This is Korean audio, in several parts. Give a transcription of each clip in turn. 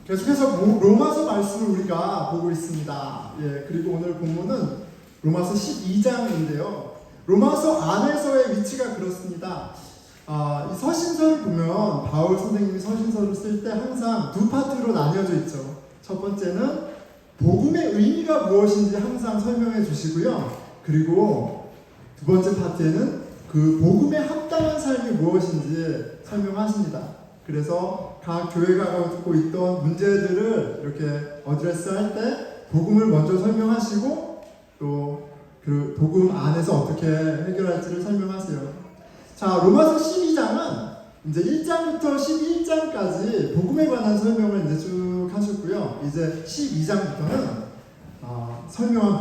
계속해서 로마서 말씀을 우리가 보고 있습니다. 예, 그리고 오늘 본문은 로마서 12장인데요. 로마서 안에서의 위치가 그렇습니다. 이 서신서를 보면 바울 선생님이 서신서를 쓸 때 항상 두 파트로 나뉘어져 있죠. 첫 번째는 복음의 의미가 무엇인지 항상 설명해 주시고요. 그리고 두 번째 파트에는 그 복음에 합당한 삶이 무엇인지 설명하십니다. 그래서 각 교회가 갖고 있던 문제들을 이렇게 어드레스할 때 복음을 먼저 설명하시고 또 그 복음 안에서 어떻게 해결할지를 설명하세요. 자, 로마서 12장은 이제 1장부터 11장까지 복음에 관한 설명을 이제 쭉 하셨고요. 이제 12장부터는 설명한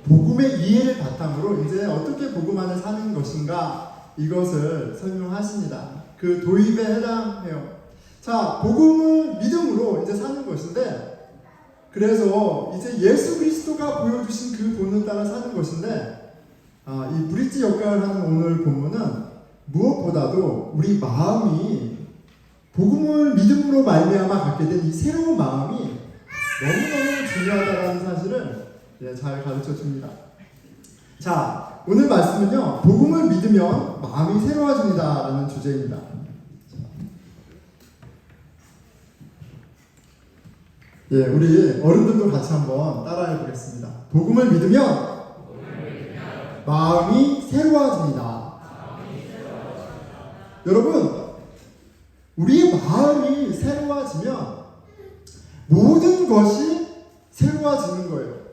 복음의 이해를 바탕으로 이제 어떻게 복음 안에 사는 것인가 이것을 설명하십니다. 그 도입에 해당해요. 자, 복음은 믿음으로 이제 사는 것인데, 그래서 이제 예수 그리스도가 보여주신 그 본을 따라 사는 것인데, 이 브릿지 역할을 하는 오늘 본문은 무엇보다도 우리 마음이 복음을 믿음으로 말미암아 갖게 된 이 새로운 마음이 너무너무 중요하다는 사실을 잘 가르쳐 줍니다. 자, 오늘 말씀은요, 복음을 믿으면 마음이 새로워집니다라는 주제입니다. 예, 우리 어른들도 같이 한번 따라해 보겠습니다. 복음을 믿으면 마음이 새로워집니다. 여러분, 우리의 마음이 새로워지면 모든 것이 새로워지는 거예요.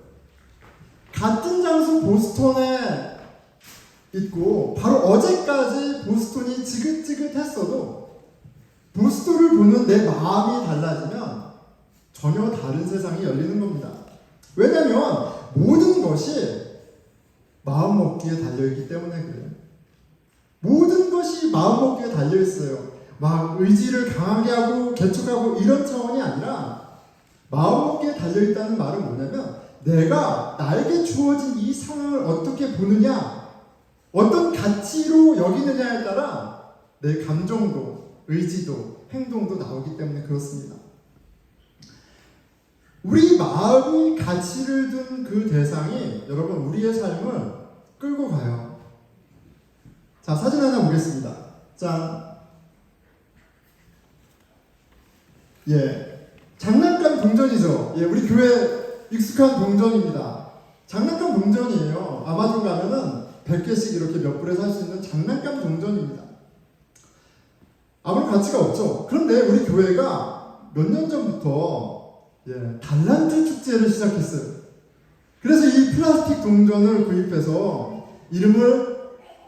같은 장소 보스턴에 있고 바로 어제까지 보스턴이 지긋지긋했어도 보스턴을 보는 내 마음이 달라지면 전혀 다른 세상이 열리는 겁니다. 왜냐하면 모든 것이 마음먹기에 달려있기 때문에 그래요. 모든 것이 마음먹기에 달려있어요. 막 의지를 강하게 하고 개척하고 이런 차원이 아니라 마음먹기에 달려있다는 말은 뭐냐면 내가 나에게 주어진 이 상황을 어떻게 보느냐, 어떤 가치로 여기느냐에 따라 내 감정도, 의지도, 행동도 나오기 때문에 그렇습니다. 우리 마음이 가치를 둔 그 대상이 여러분 우리의 삶을 끌고 가요. 자, 사진 하나 보겠습니다. 짠. 예, 장난감 동전이죠. 예, 우리 교회 익숙한 동전입니다. 장난감 동전이에요. 아마존 가면은 100개씩 이렇게 몇 불에 살 수 있는 장난감 동전입니다. 아무런 가치가 없죠. 그런데 우리 교회가 몇 년 전부터 달란트 축제를 시작했어요. 그래서 이 플라스틱 동전을 구입해서 이름을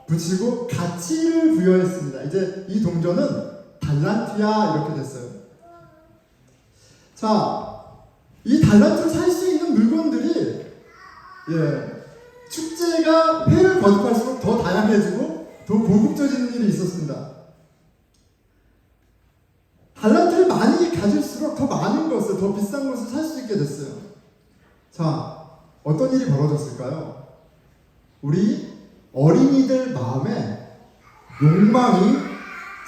붙이고 가치를 부여했습니다. 이제 이 동전은 달란트야 이렇게 됐어요. 자, 이 달란트를 살 수 있는 물건들이 축제가 회를 거듭할수록 더 다양해지고 더 고급져지는 일이 있었습니다. 달란트를 많이 가질수록 더 많은 것을, 더 비싼 것을 살 수 있게 됐어요. 자, 어떤 일이 벌어졌을까요? 우리 어린이들 마음에 욕망이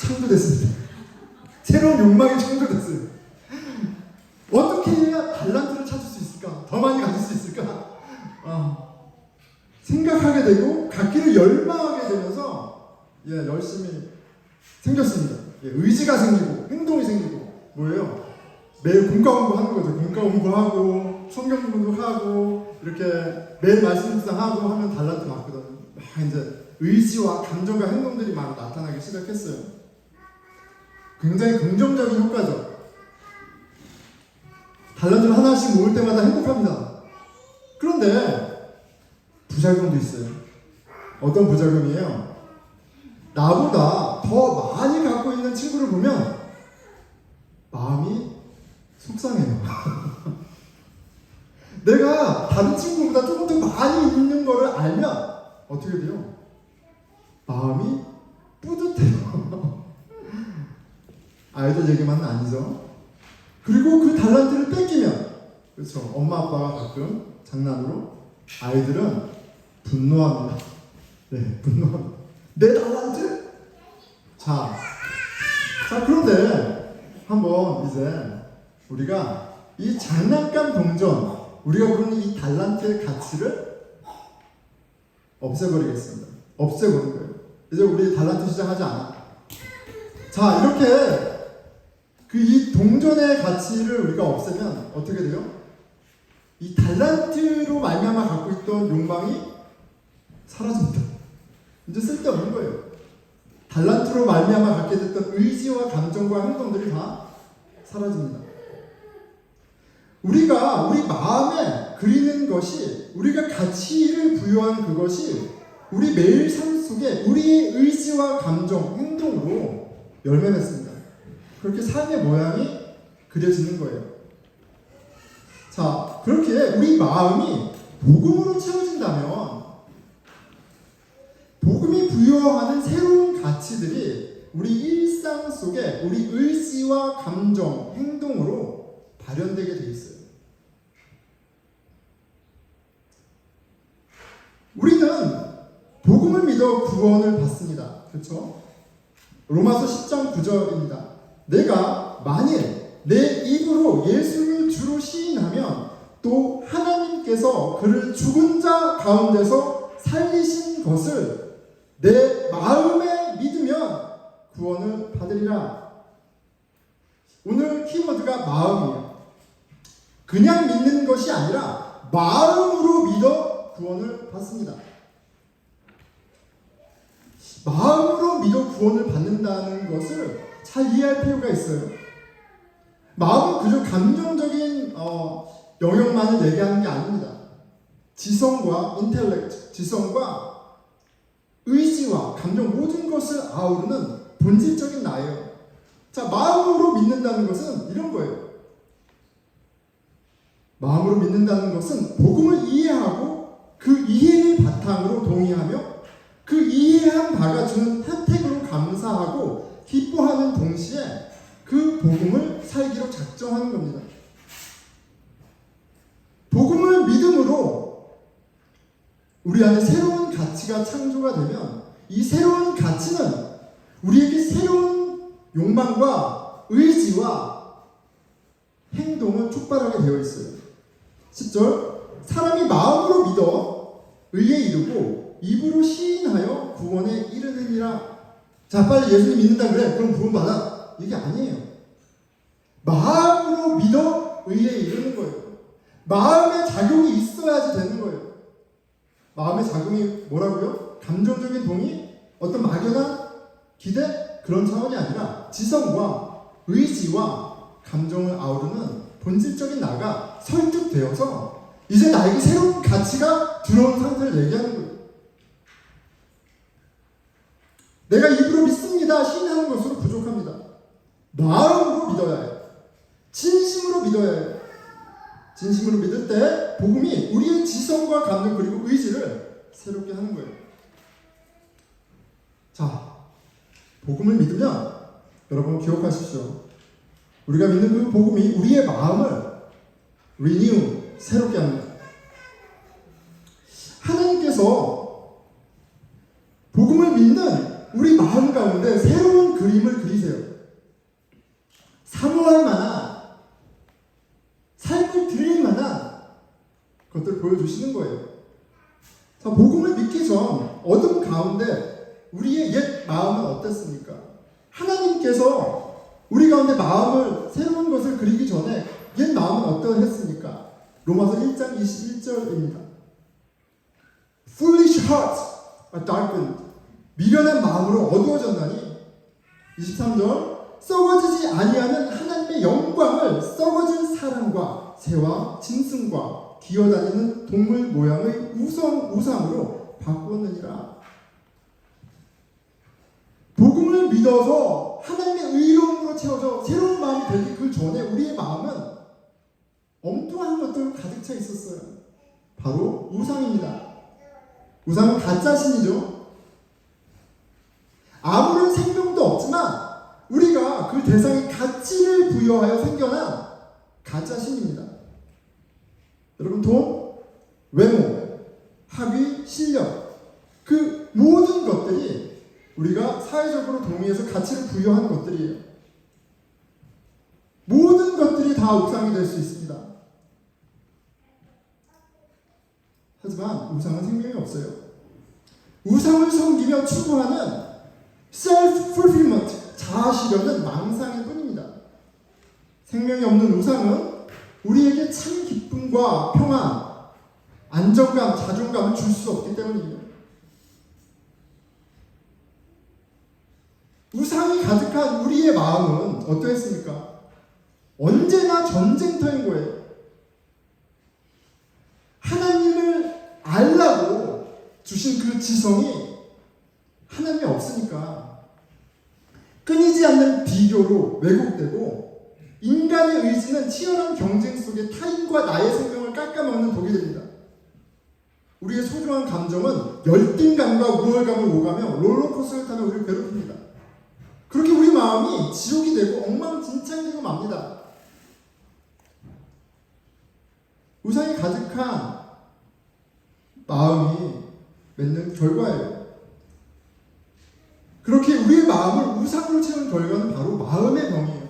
창조됐습니다. 새로운 욕망이 창조됐어요. 어떻게 해야 달란트를 찾을 수 있을까? 더 많이 가질 수 있을까? 생각하게 되고 갖기를 열망하게 되면서 열심히 생겼습니다. 의지가 생기고 행동이 생기고 뭐예요? 매일 공과 공부하는 거죠. 공과 공부하고 성경 공부도 하고 이렇게 매일 말씀 묵상하고 하면 달란트 맞거든요. 이제 의지와 감정과 행동들이 막 나타나기 시작했어요. 굉장히 긍정적인 효과죠. 달란트를 하나씩 모을 때마다 행복합니다. 그런데 부작용도 있어요. 어떤 부작용이에요? 나보다 더 많이 갖고 있는 친구를 보면 마음이 속상해요. 내가 다른 친구보다 조금 더 많이 있는 거를 알면 어떻게 돼요? 마음이 뿌듯해요. 아이들 얘기만은 아니죠. 그리고 그 달란트를 뺏기면, 그렇죠, 엄마 아빠가 가끔 장난으로 아이들은 분노합니다. 분노합니다. 내 달란트? 자, 그런데 한번 이제 우리가 이 장난감 동전, 우리가 부르는 이 달란트의 가치를 없애버리겠습니다. 없애버린 거예요. 이제 우리 달란트 시장하지 않아. 자, 이렇게 이 동전의 가치를 우리가 없애면 어떻게 돼요? 이 달란트로 말미암아 갖고 있던 욕망이 사라집니다. 이제 쓸데없는 거예요. 달란트로 말미암아 갖게 됐던 의지와 감정과 행동들이 다 사라집니다. 우리가 우리 마음에 그리는 것이, 우리가 가치를 부여한 그것이 우리 매일 삶 속에 우리의 의지와 감정, 행동으로 열매 맺습니다. 그렇게 삶의 모양이 그려지는 거예요. 자, 그렇게 우리 마음이 복음으로 채워진다면 복음이 부여하는 새로운 가치들이 우리 일상 속에 우리 의지와 감정, 행동으로 발현되게 돼 있어요. 우리는 복음을 믿어 구원을 받습니다. 그렇죠? 로마서 10장 9절입니다. 내가 만일 내 입으로 예수를 주로 시인하면 또 하나님께서 그를 죽은 자 가운데서 살리신 것을 내 마음에 믿으면 구원을 받으리라. 오늘 키워드가 마음이에요. 그냥 믿는 것이 아니라 마음으로 믿어 구원을 받습니다. 마음으로 믿어 구원을 받는다는 것을 잘 이해할 필요가 있어요. 마음은 그저 감정적인 영역만을 얘기하는 게 아닙니다. 지성과 인텔렉트, 지성과 의지와 감정, 모든 것을 아우르는 본질적인 나예요. 자, 마음으로 믿는다는 것은 이런 거예요. 마음으로 믿는다는 것은 복음을 이해하고 그 이해를 바탕으로 동의하며 그 이해한 바가 주는 혜택으로 감사하고 기뻐하는 동시에 그 복음을 살기로 작정하는 겁니다. 복음을 믿음으로 우리 안에 새로운 가치가 창조가 되면 이 새로운 가치는 우리에게 새로운 욕망과 의지와 행동을 촉발하게 되어 있어요. 10절 사람이 마음으로 믿어 의에 이르고 입으로 시인하여 구원에 이르느니라. 자, 빨리 예수님 믿는다 그래. 그럼 구원 받아. 이게 아니에요. 마음으로 믿어 의에 이르는 거예요. 마음의 작용이 있어야지 되는 거예요. 마음의 작용이 뭐라고요? 감정적인 동의? 어떤 막연한 기대? 그런 차원이 아니라 지성과 의지와 감정을 아우르는 본질적인 나가 설득되어서 이제 나에게 새로운 가치가 들어온 상태를 얘기하는 거예요. 내가 입으로 믿습니다 시인하는 것으로 부족합니다. 마음으로 믿어야 해요. 진심으로 믿어야 해요. 진심으로 믿을 때 복음이 우리의 지성과 감정 그리고 의지를 새롭게 하는 거예요. 자, 복음을 믿으면 여러분 기억하십시오. 우리가 믿는 그 복음이 우리의 마음을 renew, 새롭게 합니다. 하나님께서 복음을 믿는 우리 마음 가운데 새로운 그림을 그리세요. 사모할 만한, 삶을 드릴 만한 것들을 보여주시는 거예요. 자, 복음을 믿기 전 어둠 가운데 우리의 옛 마음은 어땠습니까? 하나님께서 우리 가운데 마음을, 새로운 것을 그리기 전에 옛 마음은 어떠했습니까? 로마서 1장 21절입니다. Foolish hearts are darkened. 미련한 마음으로 어두워졌나니. 23절 썩어지지 아니하는 하나님의 영광을 썩어진 사람과 새와 짐승과 기어다니는 동물 모양의 우상으로 바꾸었느니라. 복음을 믿어서 하나님의 의로움으로 채워져 새로운 마음이 되기 그 전에 우리의 마음은 엉뚱한 것들로 가득 차 있었어요. 바로 우상입니다. 우상은 가짜신이죠. 아무런 생명도 없지만 우리가 그 대상에 가치를 부여하여 생겨난 가짜신입니다. 여러분, 돈, 외모, 학위, 실력, 그 모든 것들이 우리가 사회적으로 동의해서 가치를 부여하는 것들이에요. 모든 것들이 다 다 우상이 될 수 있습니다. 하지만 우상은 생명이 없어요. 우상을 섬기며 추구하는 self-fulfillment, 자아실현은 망상일 뿐입니다. 생명이 없는 우상은 우리에게 참 기쁨과 평안, 안정감, 자존감을 줄 수 없기 때문입니다. 우상이 가득한 우리의 마음은 어떠했습니까? 언제나 전쟁터인 거예요. 하나님을 알라고 주신 그 지성이 하나님이 없으니까 끊이지 않는 비교로 왜곡되고 인간의 의지는 치열한 경쟁 속에 타인과 나의 생명을 깎아먹는 독이 됩니다. 우리의 소중한 감정은 열등감과 우월감을 오가며 롤러코스터를 타며 우리를 괴롭힙니다. 그렇게 우리 마음이 지옥이 되고 엉망진창되고 맙니다. 우상이 가득한 마음이 맺는 결과예요. 그렇게 우리의 마음을 우상으로 채운 결과는 바로 마음의 병이에요.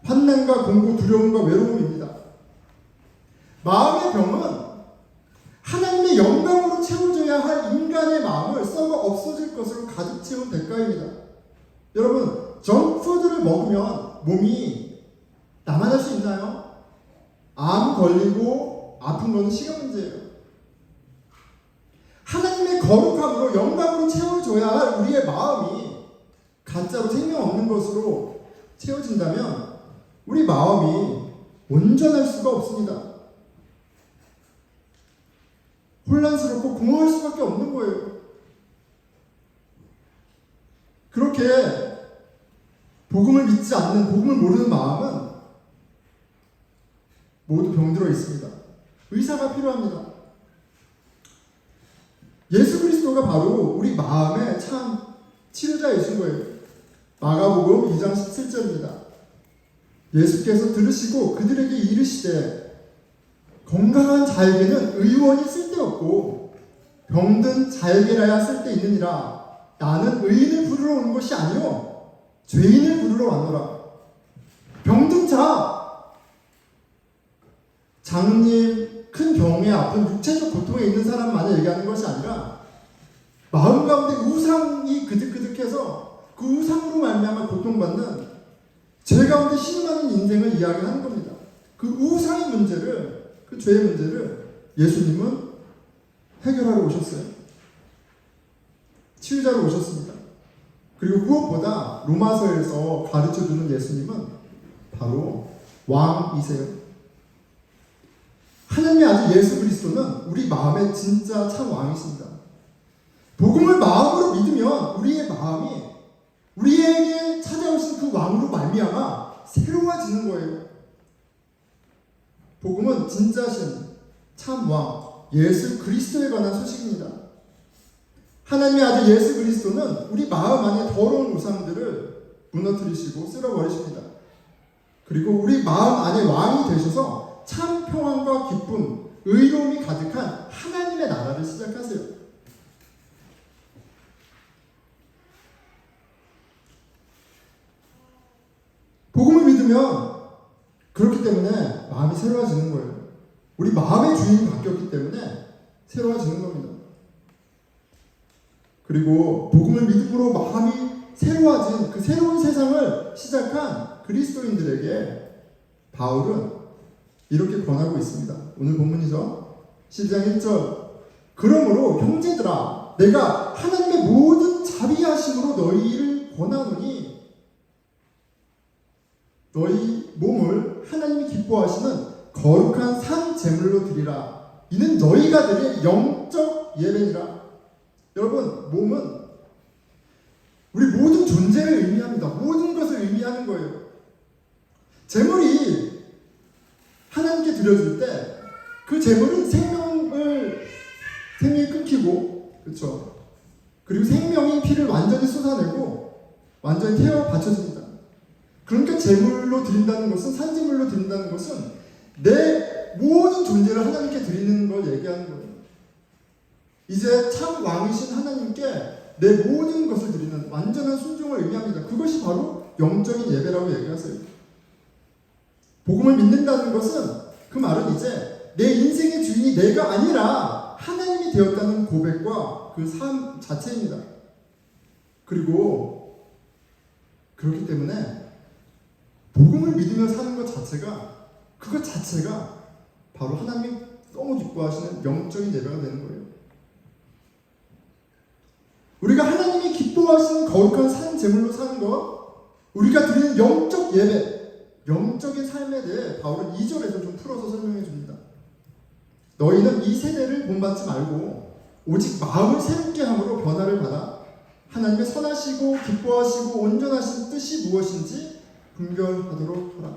환난과 공고, 두려움과 외로움입니다. 마음의 병은 하나님의 영광으로 채워져야 할 인간의 마음을 썩어 없어질 것으로 가득 채운 대가입니다. 여러분, 정푸드를 먹으면 몸이 남아날 수 있나요? 암 걸리고 아픈 것은 시간 문제예요. 하나님의 거룩함으로 영광으로 채워줘야 할 우리의 마음이 가짜로 생명 없는 것으로 채워진다면 우리 마음이 온전할 수가 없습니다. 혼란스럽고 공허할 수밖에 없는 거예요. 그렇게 복음을 믿지 않는, 복음을 모르는 마음은 모두 병들어 있습니다. 의사가 필요합니다. 예수 그리스도가 바로 우리 마음의 참 치료자이신 거예요. 마가복음 2장 17절입니다. 예수께서 들으시고 그들에게 이르시되 건강한 자에게는 의원이 쓸데없고 병든 자에게라야 쓸데있느니라. 나는 의인을 부르러 온 것이 아니요 죄인을 부르러 왔노라. 병든 자, 장님, 큰 병에 아픈 육체적 고통에 있는 사람만을 얘기하는 것이 아니라 마음 가운데 우상이 그득그득해서 그 우상으로 말미암아 고통받는 죄 가운데 신음하는 인생을 이야기하는 겁니다. 그 우상의 문제를, 그 죄의 문제를 예수님은 해결하러 오셨어요. 치유자로 오셨습니다. 그리고 무엇보다 로마서에서 가르쳐주는 예수님은 바로 왕이세요. 하나님의 아들 예수 그리스도는 우리 마음의 진짜 참 왕이십니다. 복음을 마음으로 믿으면 우리의 마음이 우리에게 찾아오신 그 왕으로 말미암아 새로워지는 거예요. 복음은 진짜신 참 왕 예수 그리스도에 관한 소식입니다. 하나님의 아들 예수 그리스도는 우리 마음 안에 더러운 우상들을 무너뜨리시고 쓸어버리십니다. 그리고 우리 마음 안에 왕이 되셔서 참 평안과 기쁨, 의로움이 가득한 하나님의 나라를 시작하세요. 복음을 믿으면 그렇기 때문에 마음이 새로워지는 거예요. 우리 마음의 주인이 바뀌었기 때문에 새로워지는 겁니다. 그리고 복음을 믿음으로 마음이 새로워진 그 새로운 세상을 시작한 그리스도인들에게 바울은 이렇게 권하고 있습니다. 오늘 본문이죠. 12장 1절. 그러므로 형제들아 내가 하나님의 모든 자비하심으로 너희를 권하노니 너희 몸을 하나님이 기뻐하시는 거룩한 산 제물로 드리라. 이는 너희가 드릴 영적 예배니라. 여러분, 몸은 우리 모든 존재를 의미합니다. 모든 것을 의미하는 거예요. 제물이 하나님께 드려질 때 그 제물은 생명이 끊기고, 그렇죠? 그리고 생명인 피를 완전히 쏟아내고 완전히 태워 바쳐집니다. 그러니까 제물로 드린다는 것은, 산제물로 드린다는 것은 내 모든 존재를 하나님께 드리는 걸 얘기하는 거예요. 이제 참 왕이신 하나님께 내 모든 것을 드리는 완전한 순종을 의미합니다. 그것이 바로 영적인 예배라고 얘기하세요. 복음을 믿는다는 것은 그 말은 이제 내 인생의 주인이 내가 아니라 하나님이 되었다는 고백과 그 삶 자체입니다. 그리고 그렇기 때문에 복음을 믿으며 사는 것 자체가 그것 자체가 바로 하나님이 너무 기뻐하시는 영적인 예배가 되는 거예요. 우리가 하나님이 기뻐하시는 거룩한 산 제물로 사는 것, 우리가 드리는 영적 예배, 영적인 삶에 대해 바울은 2절에서 좀 풀어서 설명해 줍니다. 너희는 이 세대를 본받지 말고 오직 마음을 새롭게 함으로 변화를 받아 하나님의 선하시고 기뻐하시고 온전하신 뜻이 무엇인지 분별하도록 하라.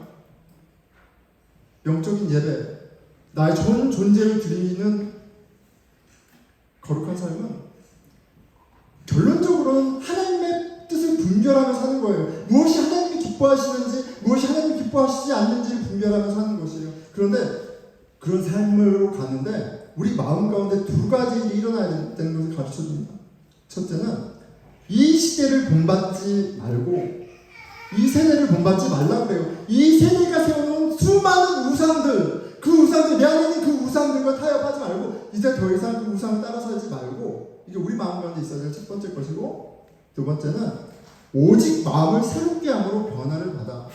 영적인 예배, 나의 전 존재를 드리는 거룩한 삶은 결론적으로는 하나님의 뜻을 분별하며 사는 거예요. 무엇이 하나님이 기뻐하시는지, 무엇이 하나님이 기뻐하시지 않는지를 분별하며 사는 것이에요. 그런데 그런 삶으로 가는데 우리 마음 가운데 두 가지 일이 일어나야 되는 것을 가르쳐 줍니다. 첫째는 이 시대를 본받지 말고 이 세대를 본받지 말라고 그래요. 이 세대가 세워놓은 수많은 우상들, 그 우상들, 내 안에 있는 그 우상들과 타협하지 말고 이제 더 이상 그 우상을 따라 살지 말고, 이게 우리 마음 가운데 있어야 될 첫 번째 것이고, 두 번째는 오직 마음을 새롭게 함으로 변화를 받아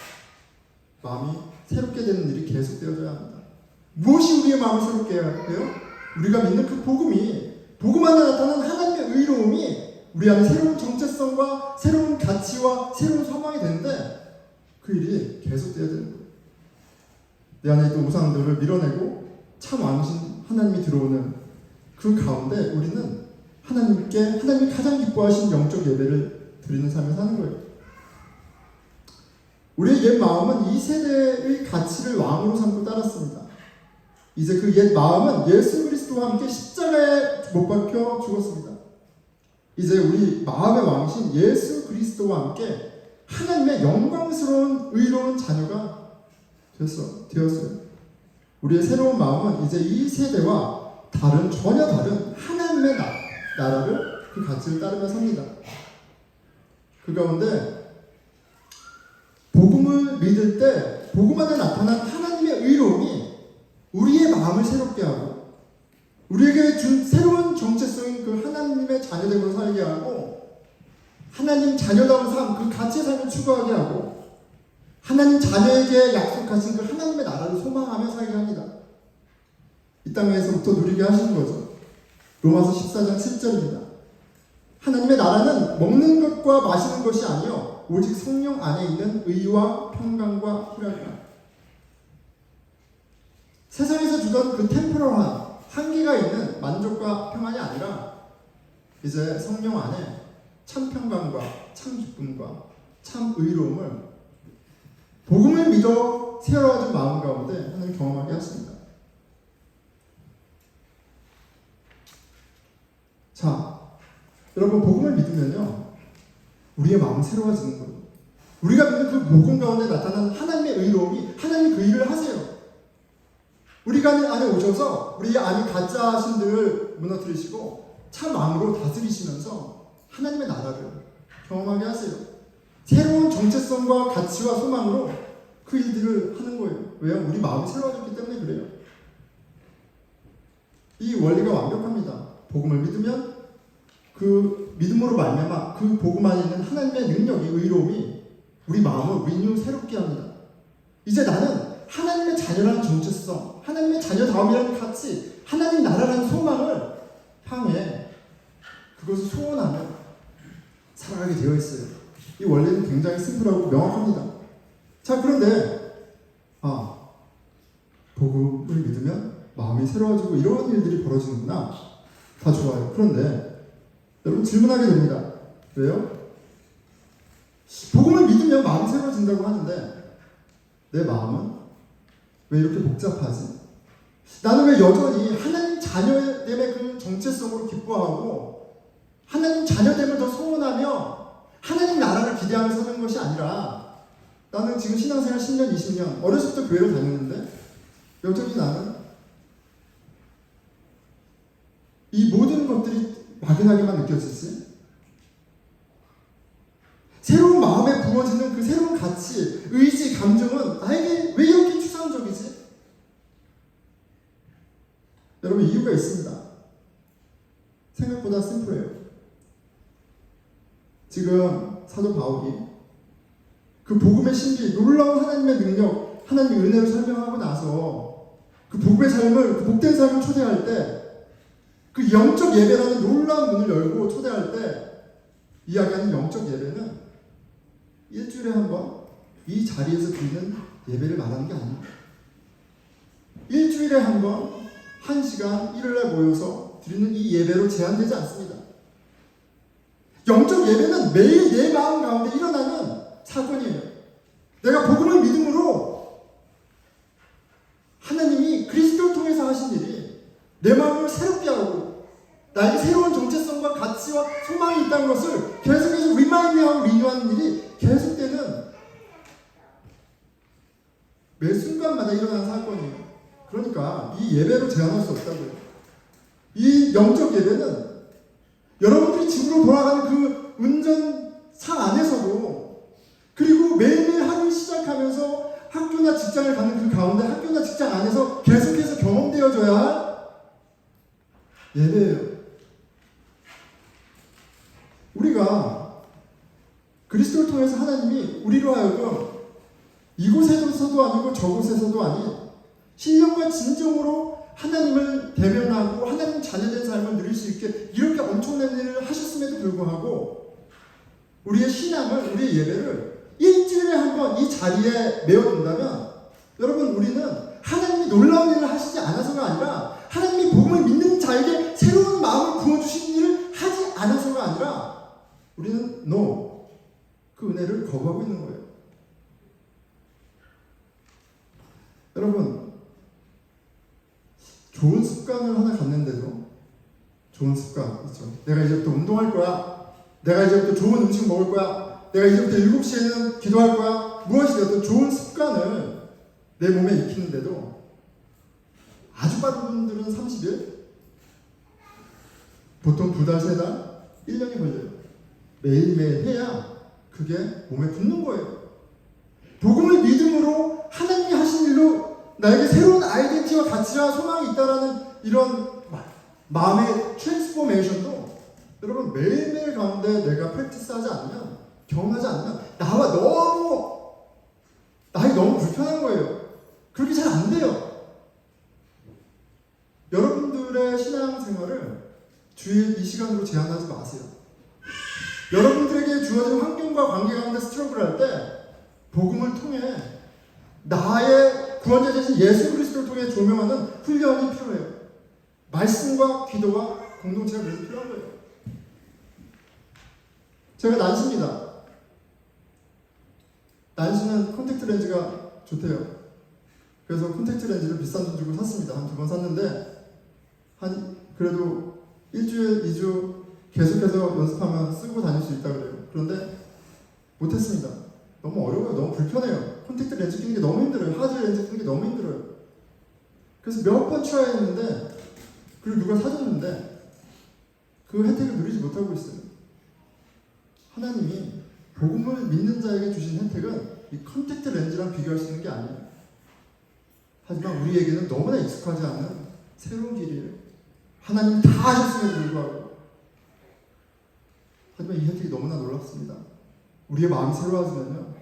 마음이 새롭게 되는 일이 계속되어져야 합니다. 무엇이 우리의 마음을 새롭게 해야 돼요? 우리가 믿는 그 복음이, 복음 안에 나타나는 하나님의 의로움이 우리 안에 새로운 정체성과 새로운 가치와 새로운 소망이 되는데 그 일이 계속되어야 되는 거예요. 내 안에 있던 우상들을 밀어내고 참 왕신 하나님이 들어오는 그 가운데 우리는 하나님이 가장 기뻐하신 영적 예배를 드리는 삶을 사는 거예요. 우리의 옛 마음은 이 세대의 가치를 왕으로 삼고 따랐습니다. 이제 그 옛 마음은 예수 그리스도와 함께 십자가에 못 박혀 죽었습니다. 이제 우리 마음의 왕이신 예수 그리스도와 함께 하나님의 영광스러운 의로운 자녀가 되었어요. 우리의 새로운 마음은 이제 이 세대와 전혀 다른 하나님의 나라를, 그 가치를 따르며 삽니다. 그 가운데 복음을 믿을 때 복음 안에 나타난 하나님의 의로움이 우리의 마음을 새롭게 하고 우리에게 준 새로운 정체성인 그 하나님의 자녀됨으로 살게 하고, 하나님 자녀다운 삶, 그 가치의 삶을 추구하게 하고, 하나님 자녀에게 약속하신 그 하나님의 나라를 소망하며 살게 합니다. 이 땅에서부터 누리게 하시는 거죠. 로마서 14장 7절입니다. 하나님의 나라는 먹는 것과 마시는 것이 아니요 오직 성령 안에 있는 의와 평강과 희락이라. 세상에서 주던 그 템포럴한 한계가 있는 만족과 평안이 아니라 이제 성령 안에 참 평강과 참 기쁨과 참 의로움을 복음을 믿어 세워진 마음 가운데 하나님 경험하게 하십니다. 자, 여러분, 복음을 믿으면요 우리의 마음은 새로워지는 거예요. 우리가 믿는 그 복음 가운데 나타난 하나님의 의로움이 하나님 그 일을 하세요. 우리가 안에 오셔서 우리 안에 가짜 신들을 무너뜨리시고 참 왕으로 다스리시면서 하나님의 나라를 경험하게 하세요. 새로운 정체성과 가치와 소망으로 그 일들을 하는 거예요. 왜요? 우리 마음이 새로워졌기 때문에 그래요. 이 원리가 완벽합니다. 복음을 믿으면 그 믿음으로 말미암아 그 복음 안에 있는 하나님의 능력이, 의로움이 우리 마음을 리뉴 새롭게 합니다. 이제 나는 하나님의 자녀라는 정체성, 하나님의 자녀다움이라는 가치, 하나님 나라라는 소망을 향해 그것을 소원하며 살아가게 되어 있어요. 이 원리는 굉장히 심플하고 명확합니다. 자, 그런데 복음을 믿으면 마음이 새로워지고 이런 일들이 벌어지는구나. 다 좋아요. 그런데 여러분 질문하게 됩니다. 왜요? 복음을 믿으면 마음이 새로워진다고 하는데 내 마음은 왜 이렇게 복잡하지? 나는 왜 여전히 하나님 자녀됨의 그 정체성으로 기뻐하고 하나님 자녀됨을 더 소원하며 하나님 나라를 기대하며 사는 것이 아니라, 나는 지금 신앙생활 10년, 20년 어렸을 때 교회를 다녔는데 여전히 나는 이 모든 것들이 막연하게만 느껴지지? 새로운 마음에 부어지는 그 새로운 가치, 의지, 감정은 나에게 왜 이렇게 여러분, 이유가 있습니다. 생각보다 심플해요. 지금 사도 바울이 그 복음의 신비, 놀라운 하나님의 능력, 하나님의 은혜를 설명하고 나서 그 복음의 삶을, 그 복된 삶을 초대할 때, 그 영적 예배라는 놀라운 문을 열고 초대할 때 이야기하는 영적 예배는 일주일에 한 번 이 자리에서 드리는 예배를 말하는 게 아닙니다. 일주일에 한 번, 1시간, 일요일에 모여서 드리는 이 예배로 제한되지 않습니다. 영적 예배는 매일 내 마음 가운데 일어나는 사건이에요. 내가 복음을 믿음으로 하나님이 그리스도를 통해서 하신 일이 내 마음을 새롭게 하고 나에게 새로운 정체성과 가치와 소망이 있다는 것을 계속해서 리마인드하고 리뉴하는 일이 계속되는 매 순간마다 일어나는 사건이에요. 그러니까 이 예배로 제한할 수 없다고요. 이 영적 예배는 여러분들이 집으로 돌아가는 그 운전차 안에서도, 그리고 매일매일 하루를 시작하면서 학교나 직장을 가는 그 가운데 학교나 직장 안에서 계속해서 경험되어져야 할 예배예요. 우리가 그리스도를 통해서 하나님이 우리로 하여금 이곳에서도 아니고 저곳에서도 아닌 신령과 진정으로 하나님을 대면하고 하나님 자녀된 삶을 누릴 수 있게 이렇게 엄청난 일을 하셨음에도 불구하고 우리의 신앙을, 우리의 예배를 일주일에 한 번 이 자리에 메워둔다면, 여러분, 우리는 하나님이 놀라운 일을 하시지 않아서가 아니라 하나님이 복음을 믿는 자에게 새로운 마음을 부어주신 일을 하지 않아서가 아니라 우리는 그 은혜를 거부하고 있는 거예요. 여러분, 좋은 습관을 하나 갖는데도, 좋은 습관 있죠. 내가 이제부터 운동할 거야. 내가 이제부터 좋은 음식 먹을 거야. 내가 이제부터 7시에는 기도할 거야. 무엇이 되었든 좋은 습관을 내 몸에 익히는데도 아주 빠른 분들은 30일, 보통 2달, 3달, 1년이 걸려요. 매일매일 해야 그게 몸에 붙는 거예요. 복음을 믿음으로 하나님이 하신 일로 나에게 새로운 아이덴티티와 가치와 소망이 있다라는 이런 마음의 트랜스포메이션도 여러분 매일매일 가운데 내가 프랙티스하지 않으면, 경험하지 않으면 나에게 너무 불편한 거예요. 그렇게 잘 안 돼요. 여러분들의 신앙생활을 주일 이 시간으로 제한하지 마세요. 여러분들에게 주어진 환경과 관계 가운데 스트러글할 때 복음을 통해 나의 구원자 되신 예수 그리스도를 통해 조명하는 훈련이 필요해요. 말씀과 기도와 공동체가 그래서 필요한 거예요. 제가 난시입니다. 난시는 콘택트 렌즈가 좋대요. 그래서 콘택트 렌즈를 비싼 돈 주고 샀습니다. 한 2번 샀는데 그래도 1주일, 2주 계속해서 연습하면 쓰고 다닐 수 있다 그래요. 그런데 못했습니다. 너무 어려워요. 너무 불편해요. 콘택트 렌즈 끼는 게 너무 힘들어요. 하드 렌즈 끼는 게 너무 힘들어요. 그래서 몇 번 트라이 했는데, 그리고 누가 사줬는데 그 혜택을 누리지 못하고 있어요. 하나님이 복음을 믿는 자에게 주신 혜택은 이 콘택트 렌즈랑 비교할 수 있는 게 아니에요. 하지만 우리에게는 너무나 익숙하지 않은 새로운 길이에요. 하나님이 다 하셨음에도 불구하고. 하지만 이 혜택이 너무나 놀랍습니다. 우리의 마음이 새로워지면요,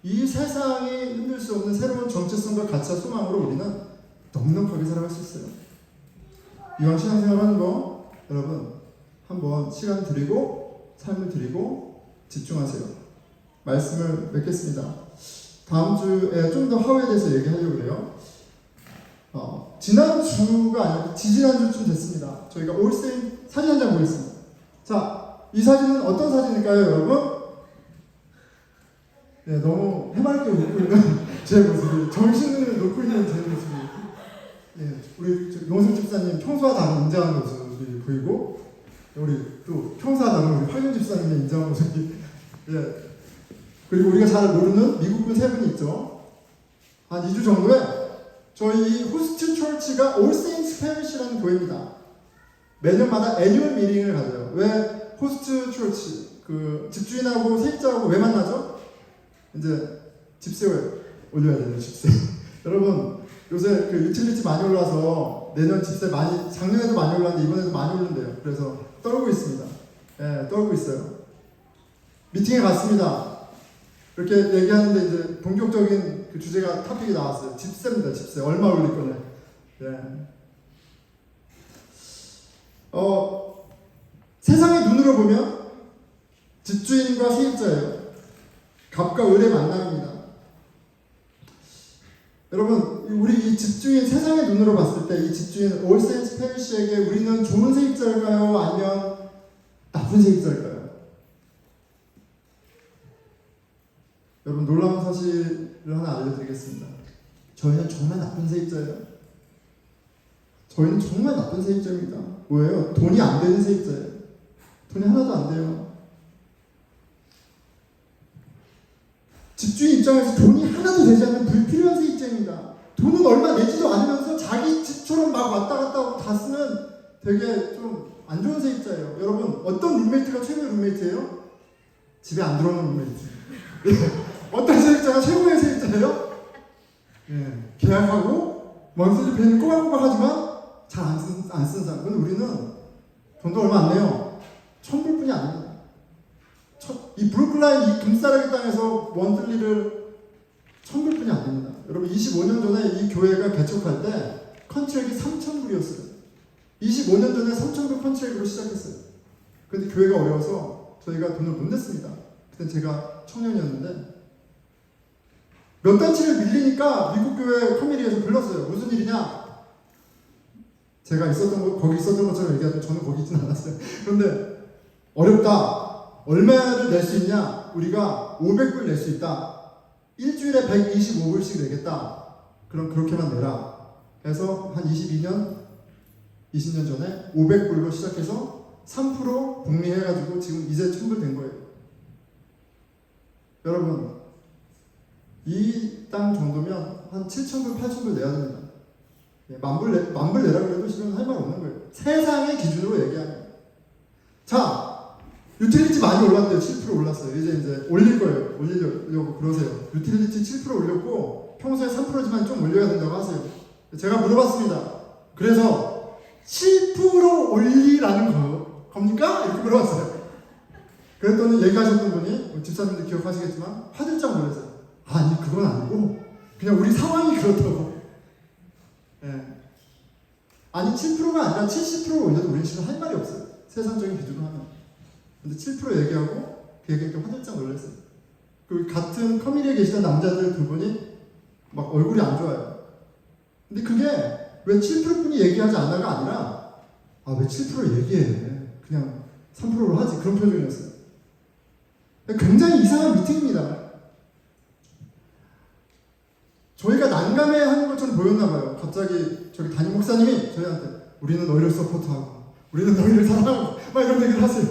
이 세상이 흔들 수 없는 새로운 정체성과 가치와 소망으로 우리는 넉넉하게 살아갈 수 있어요. 이왕 신앙생활하는 거, 여러분 한번 시간 드리고 삶을 드리고 집중하세요. 말씀을 맺겠습니다. 다음 주에 좀 더 하루에 대해서 얘기하려고 그래요. 지난주가 아니라 지지난주쯤 됐습니다. 저희가 올세인 사진 한 장 보겠습니다. 자, 이 사진은 어떤 사진일까요, 여러분? 네, 너무 해맑게 웃고 있는 제 모습이, 정신을 놓고 있는 제 모습이, 예, 우리 용승 집사님 평소와 다른 인자한 모습이 보이고, 우리 또 평소와 다른 우리 황윤 집사님의 인자한 모습이, 예, 그리고 우리가 잘 모르는 미국분 3분이 있죠. 한 2주 정도에 저희 호스트 처치가 올 세인트 페리시라는 교회입니다. 매년마다 애뉴얼 미팅을 가져요. 왜 호스트 처치? 그 집주인하고 세입자하고 왜 만나죠? 이제 집세 올려야 되는 집세. 여러분, 요새 그 유틸리티 많이 올라서 내년 집세 많이, 작년에도 많이 올랐는데 이번에도 많이 오른대요. 그래서 떨고 있습니다. 예, 떨고 있어요. 미팅에 갔습니다. 이렇게 얘기하는데 이제 본격적인 그 주제가 토픽이 나왔어요. 집세입니다. 집세 얼마 올릴 거냐. 예. 세상의 눈으로 보면 집주인과 세입자예요. 갑과 을의 만남입니다. 여러분, 우리 이 집주인, 세상의 눈으로 봤을 때 이 집주인 올 세인츠 페리시에게 우리는 좋은 세입자일까요? 아니면 나쁜 세입자일까요? 여러분, 놀라운 사실을 하나 알려드리겠습니다. 저희는 정말 나쁜 세입자예요. 저희는 정말 나쁜 세입자입니다. 뭐예요? 돈이 안 되는 세입자예요. 돈이 하나도 안 돼요. 집주인 입장에서 돈이 하나도 되지 않는 불필요한 세입자입니다. 돈은 얼마 내지도 않으면서 자기 집처럼 막 왔다 갔다 하고 다 쓰는 되게 좀 안 좋은 세입자예요. 여러분, 어떤 룸메이트가 최고의 룸메이트예요? 집에 안 들어오는 룸메이트. 어떤 세입자가 최고의 세입자예요? 예, 계약하고 먼슬리 페이는 꼬박꼬박 하지만 잘 안 쓰는 사람. 근데 우리는 돈도 얼마 안 내요. 1,000불뿐이 안 됩니다. 이 브루클라인 이 금싸라기 땅에서 먼슬리를 1,000불뿐이 안 됩니다. 여러분, 25년 전에 이 교회가 개척할 때 컨트랙이 3,000불이었어요. 25년 전에 3,000불 컨트랙으로 시작했어요. 근데 교회가 어려워서 저희가 돈을 못 냈습니다. 그때 제가 청년이었는데 몇 달치를 밀리니까 미국 교회 커뮤니티에서 불렀어요. 무슨 일이냐? 제가 거기 있었던 것처럼 얘기하면 저는 거기 있진 않았어요. 그런데 어렵다. 얼마를 낼 수 있냐? 우리가 500불 낼 수 있다. 일주일에 125불씩 내겠다. 그럼 그렇게만 내라. 그래서 한 20년 전에 500불로 시작해서 3% 복리해가지고 지금 이제 1,000불 된 거예요. 여러분, 이 땅 정도면 한 7,000불, 8,000불 내야 됩니다. 만불 내라 그래도 지금 할 말 없는 거예요. 세상의 기준으로 얘기하면. 자, 유틸리티 많이 올랐대요. 7% 올랐어요. 이제 올릴 거예요. 올리려고 그러세요. 유틸리티 7% 올렸고 평소에 3%지만 좀 올려야 된다고 하세요. 제가 물어봤습니다. 그래서 7% 올리라는 겁니까? 이렇게 물어봤어요. 그랬더니 얘기하셨던 분이, 집사님들 기억하시겠지만 화들짝 놀랐어요. 아니, 그건 아니고 그냥 우리 상황이 그렇다고. 예. 아니, 7%가 아니라 70% 올려도 우리는 지금 할 말이 없어요. 세상적인 기준으로 하면. 근데 7% 얘기하고 그 얘기에 화들짝 놀랐어요. 그 같은 커뮤니티에 계시던 남자들 두 분이 막 얼굴이 안 좋아요. 근데 그게 왜 7%뿐이 얘기하지 않아가 아니라, 아, 왜 7% 얘기해? 그냥 3%로 하지. 그런 표정이었어요. 굉장히 이상한 미팅입니다. 저희가 난감해하는 것처럼 보였나봐요. 갑자기 저기 담임 목사님이 저희한테 우리는 너희를 서포트하고 우리는 너희를 사랑하고 막 이런 얘기를 하세요.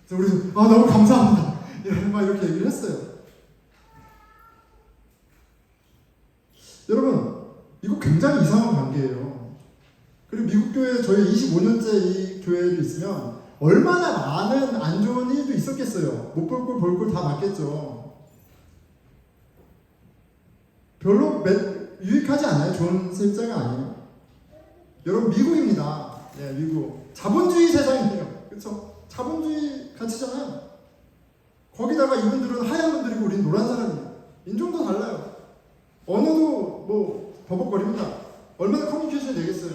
그래서 우리 너무 감사합니다. 막 이렇게 얘기를 했어요. 여러분, 이거 굉장히 이상한 관계예요. 그리고 미국 교회 저희 25년째 이 교회에 있으면 얼마나 많은 안 좋은 일도 있었겠어요. 못 볼 걸 볼 걸 다 맞겠죠. 별로 유익하지 않아요. 좋은 세입자가 아니에요. 여러분, 미국입니다. 네, 미국. 자본주의 세상이에요. 그렇죠? 자본주의 가치잖아요. 거기다가 이분들은 하얀 분들이고 우리는 노란 사람이에요. 인종도 달라요. 언어도 뭐 버벅거립니다. 얼마나 커뮤니케이션이 되겠어요.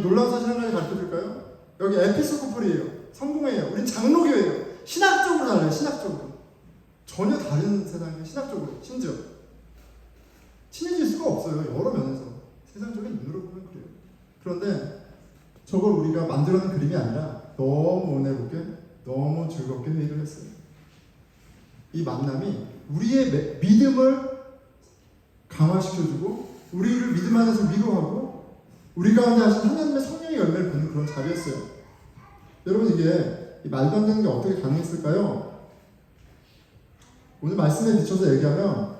놀라운 사실 한 가지 가르쳐줄까요? 여기 에피스코폴이에요. 성공회예요. 우린 장로교예요. 신학적으로 달라요. 신학적으로. 전혀 다른 세상이에요. 신학적으로. 심지어 친해질 수가 없어요. 여러 면에서. 세상적인 눈으로 보면 그래요. 그런데 저걸 우리가 만들어낸 그림이 아니라 너무 은혜롭게, 너무 즐겁게 회의를 했어요. 이 만남이 우리의 믿음을 강화시켜주고 우리를 믿음 안에서 위로하고 우리 가운데 하신 하나님의 성령의 열매를 받는 그런 자리였어요. 여러분, 이게 말도 안 되는 게 어떻게 가능했을까요? 오늘 말씀에 비춰서 얘기하면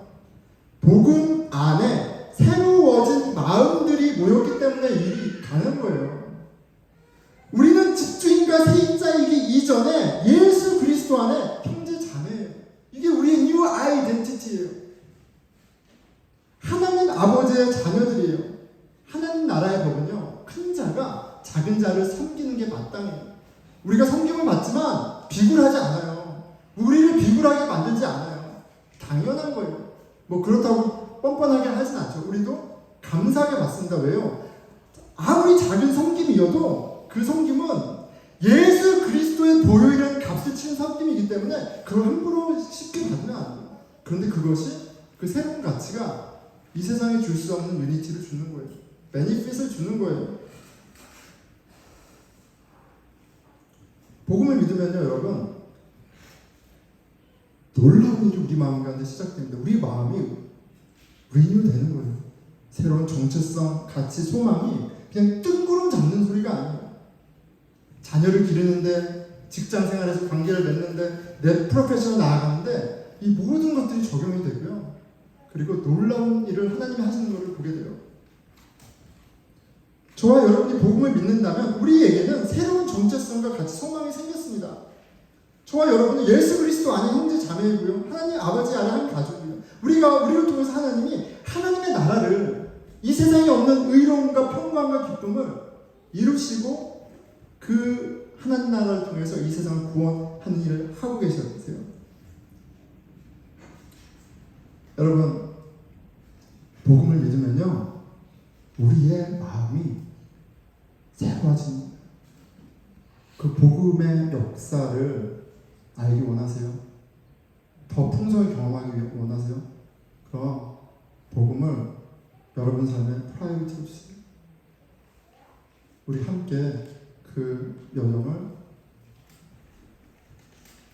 복음 안에 새로워진 마음들이 모였기 때문에 일이 가능한 거예요. 우리는 집주인과 세입자이기 이전에 예수 그리스도 안에 형제 자매예요. 이게 우리의 뉴 아이덴티티예요. 하나님 아버지의 자녀들이에요. 우리가 섬김을 받지만 비굴하지 않아요. 우리를 비굴하게 만들지 않아요. 당연한 거예요. 뭐 그렇다고 뻔뻔하게 하진 않죠. 우리도 감사하게 받습니다. 왜요? 아무리 작은 섬김이어도 그 섬김은 예수 그리스도의 보혈이라는 값을 치는 섬김이기 때문에 그걸 함부로 쉽게 받으면 안 돼요. 그런데 그것이 그 새로운 가치가 이 세상에 줄 수 없는 유니티를 주는 거예요. 베니핏을 주는 거예요. 복음을 믿으면요, 여러분, 놀라운 일이 우리 마음 가운데 시작됩니다. 우리 마음이 리뉴 되는 거예요. 새로운 정체성, 가치, 소망이 그냥 뜬구름 잡는 소리가 아니에요. 자녀를 기르는데, 직장 생활에서 관계를 맺는데, 내 프로페셔널 나아가는데 이 모든 것들이 적용이 되고요. 그리고 놀라운 일을 하나님이 하시는 것을 보게 돼요. 저와 여러분이 복음을 믿는다면 우리에게는 새로운 정체성과 가치, 소망이 생겼습니다. 저와 여러분은 예수 그리스도 안에 형제 자매이고요. 하나님 아버지 안에 한 가족이에요. 우리를 통해서 하나님이 하나님의 나라를, 이 세상에 없는 의로움과 평강과 기쁨을 이루시고 그 하나님 나라를 통해서 이 세상을 구원하는 일을 하고 계세요. 여러분, 복음을 믿으면요, 우리의 마음이 새로워집니다. 그 복음의 역사를 알기 원하세요? 더 풍성히 경험하기 원하세요? 그럼 복음을 여러분 삶의 프라이어리티로 주세요. 우리 함께 그 여정을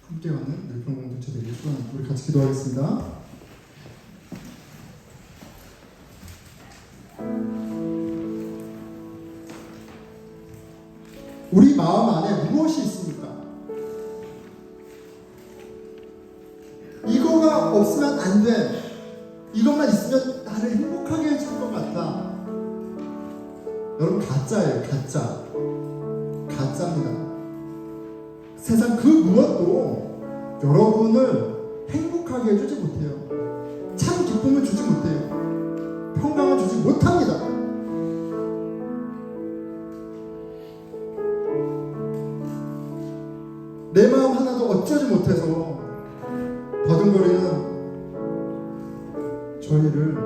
함께 가는 늘평 공동체 되길 소원합니다. 우리 같이 기도하겠습니다. 우리 마음 안에 무엇이 있습니까? 이거가 없으면 안 돼. 이것만 있으면 나를 행복하게 해줄 것 같다. 여러분, 가짜예요. 가짜입니다. 세상 그 무엇도 여러분을 행복하게 해주지 못해요. 참 기쁨을 주지 못해요. 평강을 주지 못합니다. 내 마음 하나도 어쩌지 못해서 버둥거리는 저희를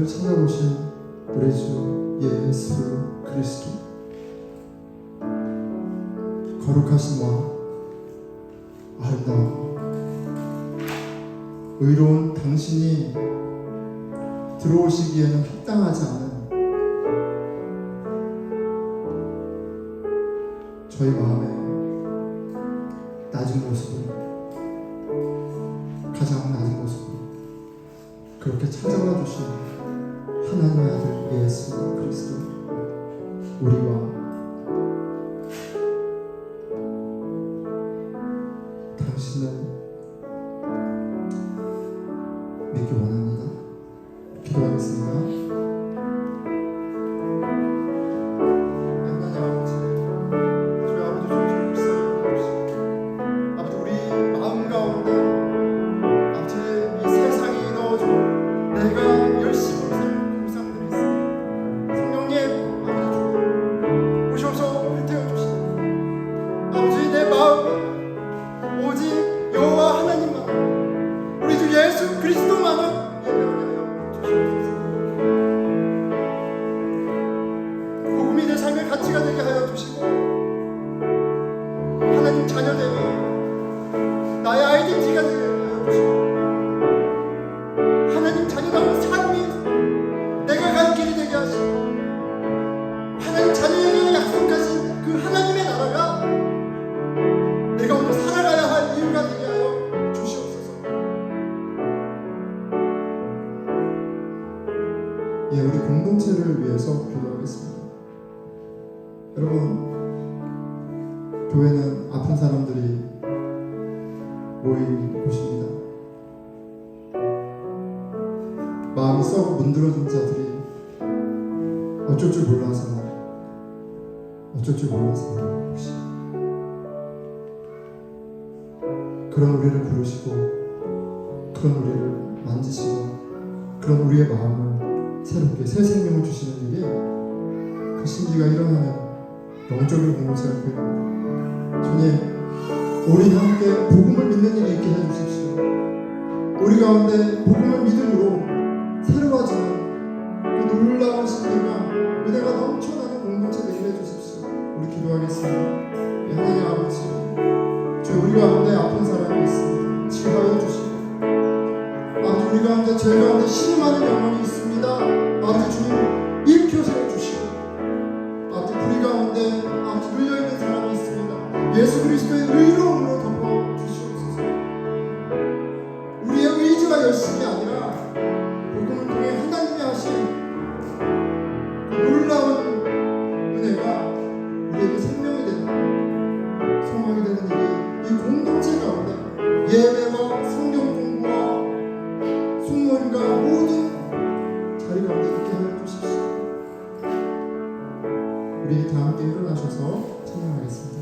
찾아보신 우리 주 예수 그리스도, 거룩하심과 아름다움, 의로운 당신이 들어오시기에는 합당하지 않은 저희 마음에 낮은 모습으로, 가장 낮은 모습으로 그렇게 찾아와 주신 하나님의 아들 예수 그리스도, 우리와 당신을 믿기 원합니다. 기도하겠습니다. 예수 그리스도만을 예배하여 주시옵소서. 복음이 내 삶의 가치가 되게 하여 주시고, 하나님 자녀됨이 나의 아이덴티티가 되게 하여 주시고, 하나님 자녀다운 삶이 내가 갈 길이 되게 하시고, 하나님 자녀에게 약속하신 그 하나님의 나라가 내가 오늘 살아가야 할 이유가 되게 하여 주시옵소서. 예, 우리 공동체를 위해서 기도하겠습니다. 여러분, 교회는 아픈 사람들이 모인 곳입니다. 마음이 썩어 문드러진 자들이 어쩔 줄 몰라서 모인 곳이, 그런 우리를 부르시고, 그런 우리를 만지시고, 그런 우리의 마음을 새롭게 새 생명을 주시는 일이, 그 신비가 일어나는 영적인 공동체가 구입니다. 주님, 우리 함께 복음을 믿는 일이 있게 해주십시오. 우리 가운데 복음을 믿음으로 새로워지는 그 놀라운 신비가 은혜가 넘쳐나는 공동체 되게 해주십시오. 우리 기도하겠습니다. 하나님 아버지, 주 우리 가운데 아픈 사람이 있습니다. 치유하여 주시고, 아버지 우리 가운데 죄 가운데 신음하는 영혼이 있습니다. 아버지 주님 일으켜서 주시고, 아버지 불의 가운데 아버지 눌려있는 사람이 있습니다. 예수 그리스도의 의로움으로 덮어 주시옵소서. 우리의 의지와 열심이 아니라 복음을 통해 하나님이 하신 그 놀라운 은혜가 우리에게 생명이 되는, 소망이 되는 일이 이 공동체 가운데 예배와 성경 공부와 숙모임과 모든 자리 가운데 있게 하여 주십시오. 우리 다 함께 일어나셔서 찬양하겠습니다.